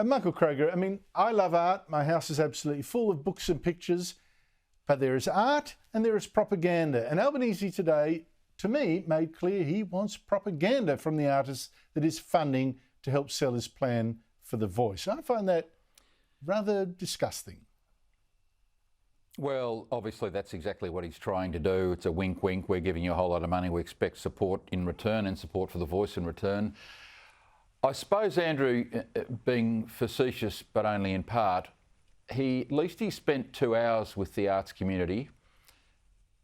Michael Kroger, I mean, I love art. My house is absolutely full of books and pictures, but there is art and there is propaganda. And Albanese today, to me, made clear he wants propaganda from the artist that is funding to help sell his plan for The Voice. I find that rather disgusting. Well, obviously that's exactly what he's trying to do. It's a wink, wink. We're giving you a whole lot of money. We expect support in return and support for The Voice in return. I suppose, Andrew, being facetious but only in part, at least he spent 2 hours with the arts community.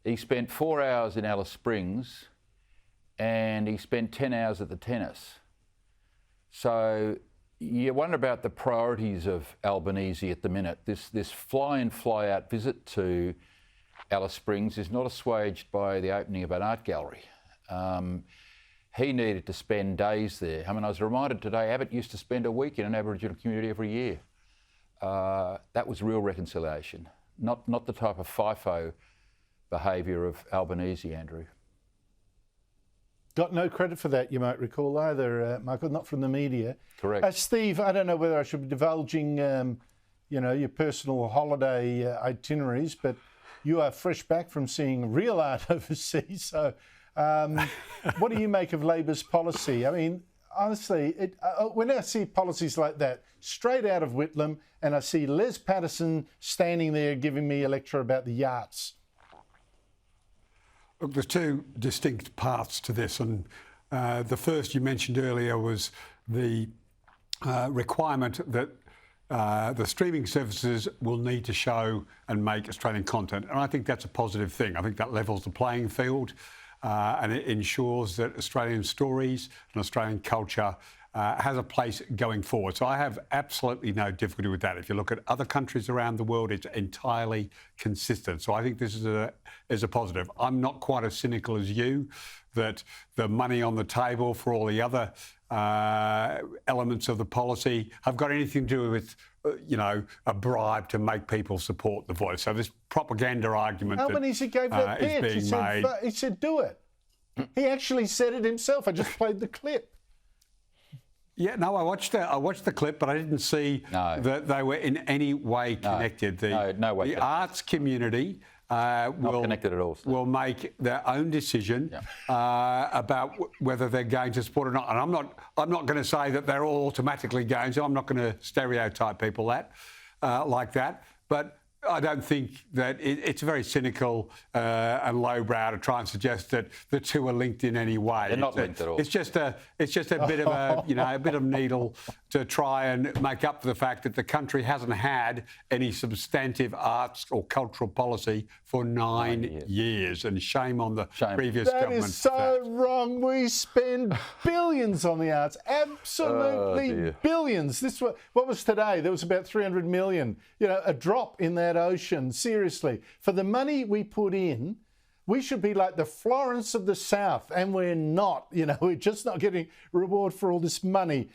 He spent 4 hours in Alice Springs and he spent 10 hours at the tennis. So you wonder about the priorities of Albanese at the minute. This fly-in, fly-out visit to Alice Springs is not assuaged by the opening of an art gallery. He needed to spend days there. I mean, I was reminded today, Abbott used to spend a week in an Aboriginal community every year. That was real reconciliation, not the type of FIFO behaviour of Albanese, Andrew. Got no credit for that, you might recall either, Michael, not from the media. Correct. Steve, I don't know whether I should be divulging, your personal holiday itineraries, but you are fresh back from seeing real art overseas. So what do you make of Labor's policy? I mean, honestly, when I see policies like that, straight out of Whitlam, and I see Les Patterson standing there giving me a lecture about the yachts. Look, there's two distinct paths to this, and the first you mentioned earlier was the requirement that the streaming services will need to show and make Australian content, and I think that's a positive thing. I think that levels the playing field and it ensures that Australian stories and Australian culture has a place going forward. So I have absolutely no difficulty with that. If you look at other countries around the world, it's entirely consistent. So I think this is a positive. I'm not quite as cynical as you that the money on the table for all the other elements of the policy have got anything to do with a bribe to make people support The Voice. So this propaganda argument Albanese gave that pitch. He said, do it. He actually said it himself. I just played the clip. Yeah, no, I watched the clip, but I didn't see that they were in any way connected. No way. The arts community will make their own decision about whether they're going to support or not. And I'm not going to say that they're all automatically going to. I'm not going to stereotype people like that. But I don't think that it's very cynical and lowbrow to try and suggest that the two are linked in any way. They're not linked at all. It's just a bit of a bit of needle to try and make up for the fact that the country hasn't had any substantive arts or cultural policy for 9 years, and shame on the previous government. That is so wrong. We spend billions on the arts, absolutely billions. What was today? There was about 300 million. A drop in that ocean. Seriously, for the money we put in, we should be like the Florence of the South, and we're not. We're just not getting reward for all this money.